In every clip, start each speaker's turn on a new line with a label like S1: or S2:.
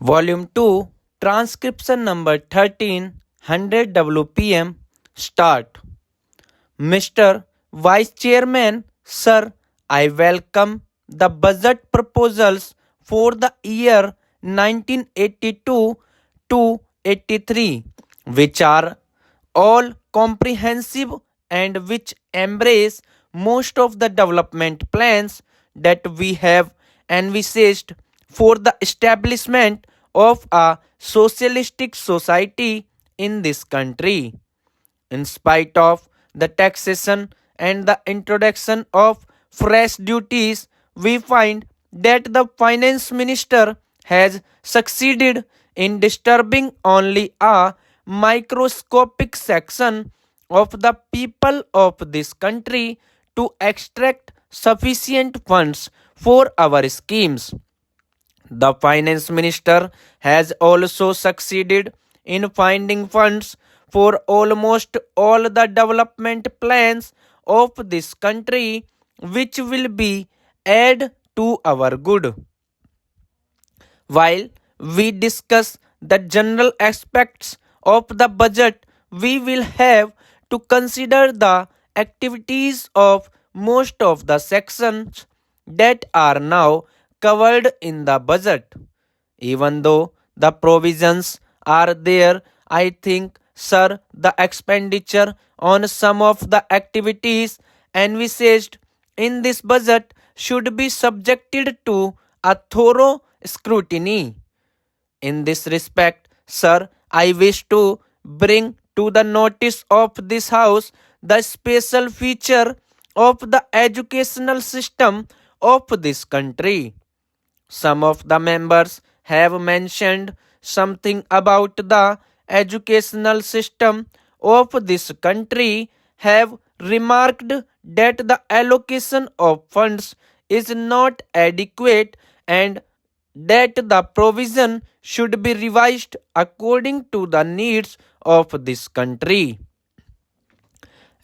S1: Volume 2, transcription number 13, 100 WPM, start. Mr. Vice Chairman, Sir, I welcome the budget proposals for the year 1982 to 83, which are all comprehensive and which embrace most of the development plans that we have envisaged for the establishment of a socialistic society in this country. In spite of the taxation and the introduction of fresh duties, we find that the finance minister has succeeded in disturbing only a microscopic section of the people of this country to extract sufficient funds for our schemes. The finance minister has also succeeded in finding funds for almost all the development plans of this country, which will be add to our good. While we discuss the general aspects of the budget, we will have to consider the activities of most of the sections that are now covered in the budget. Even though the provisions are there, I think, sir, the expenditure on some of the activities envisaged in this budget should be subjected to a thorough scrutiny. In this respect, sir, I wish to bring to the notice of this House the special feature of the educational system of this country. Some of the members have mentioned something about the educational system of this country, have remarked that the allocation of funds is not adequate and that the provision should be revised according to the needs of this country.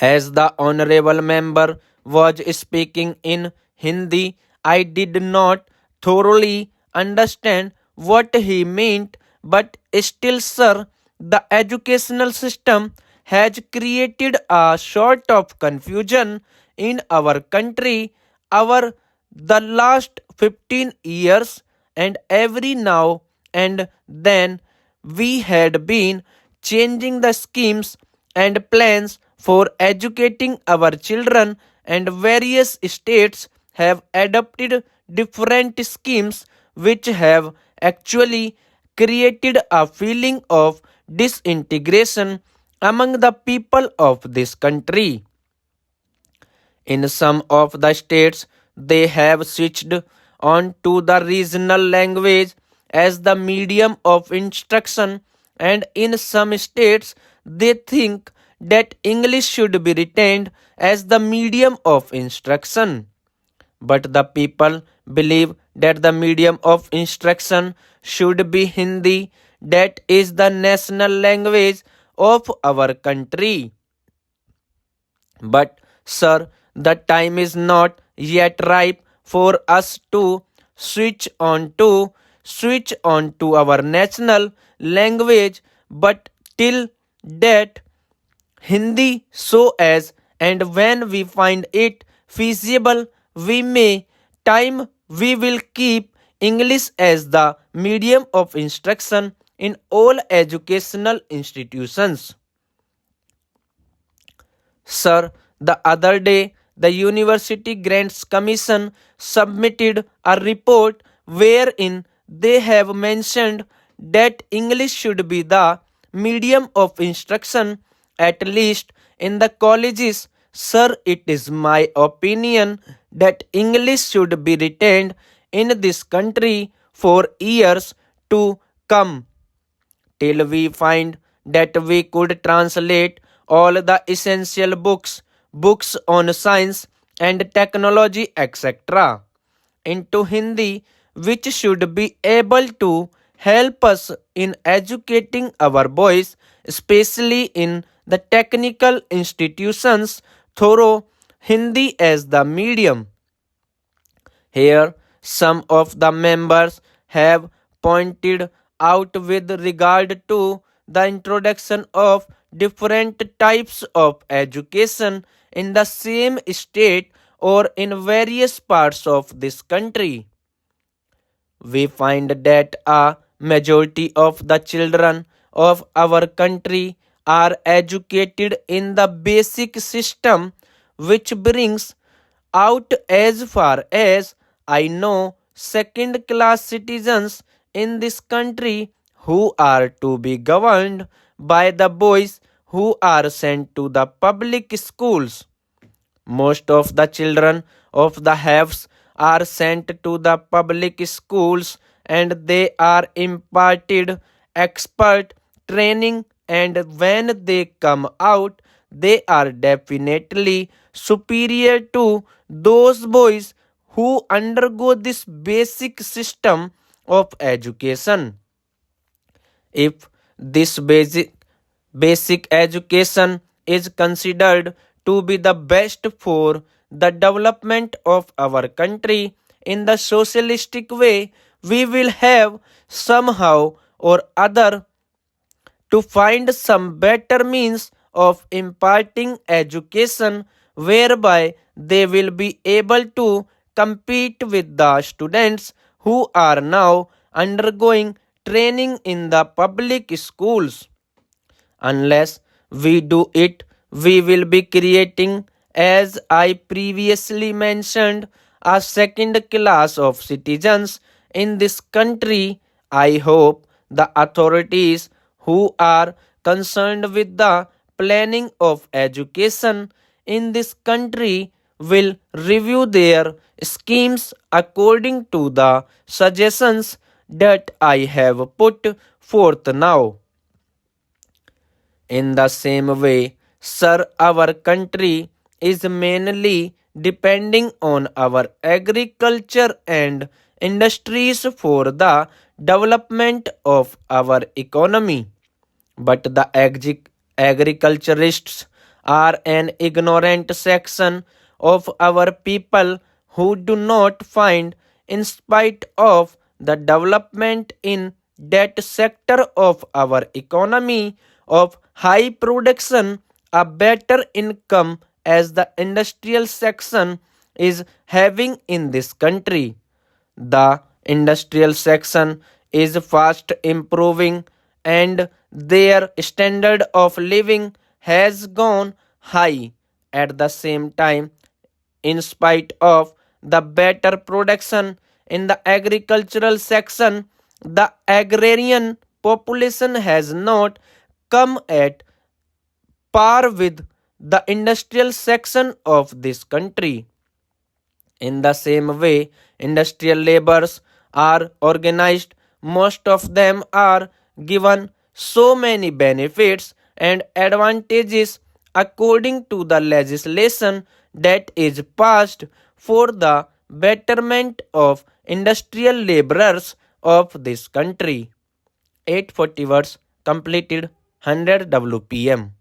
S1: As the honorable member was speaking in Hindi, I did not thoroughly understand what he meant, but still, sir, the educational system has created a sort of confusion in our country over the last 15 years, and every now and then we had been changing the schemes and plans for educating our children, and various states have adopted different schemes which have actually created a feeling of disintegration among the people of this country. In some of the states, they have switched on to the regional language as the medium of instruction, and in some states, they think that English should be retained as the medium of instruction. But the people believe that the medium of instruction should be Hindi, that is the national language of our country. But, sir, the time is not yet ripe for us to switch on to our national language, but till that Hindi so as and when we find it feasible, we will keep English as the medium of instruction in all educational institutions. Sir, the other day, the University Grants Commission submitted a report wherein they have mentioned that English should be the medium of instruction, at least in the colleges. Sir, it is my opinion that English should be retained in this country for years to come till we find that we could translate all the essential books on science and technology, etc., into Hindi, which should be able to help us in educating our boys, especially in the technical institutions, through Hindi as the medium. Here, some of the members have pointed out with regard to the introduction of different types of education in the same state or in various parts of this country. We find that a majority of the children of our country are educated in the basic system, which brings out, as far as I know, second class citizens in this country who are to be governed by the boys who are sent to the public schools. Most of the children of the haves are sent to the public schools and they are imparted expert training, and when they come out they are definitely superior to those boys who undergo this basic system of education. If this basic education is considered to be the best for the development of our country in the socialistic way, we will have somehow or other to find some better means of imparting education whereby they will be able to compete with the students who are now undergoing training in the public schools. Unless we do it, we will be creating, as I previously mentioned, a second class of citizens in this country. I hope the authorities who are concerned with the planning of education in this country will review their schemes according to the suggestions that I have put forth now. In the same way, sir, our country is mainly depending on our agriculture and industries for the development of our economy. But the agriculturists are an ignorant section of our people who do not find, in spite of the development in that sector of our economy of high production, a better income as the industrial section is having in this country. The industrial section is fast improving and their standard of living has gone high. At the same time, in spite of the better production in the agricultural section, the agrarian population has not come at par with the industrial section of this country. In the same way, industrial laborers are organized. Most of them are given so many benefits and advantages according to the legislation that is passed for the betterment of industrial laborers of this country. 840 words completed, 100 WPM.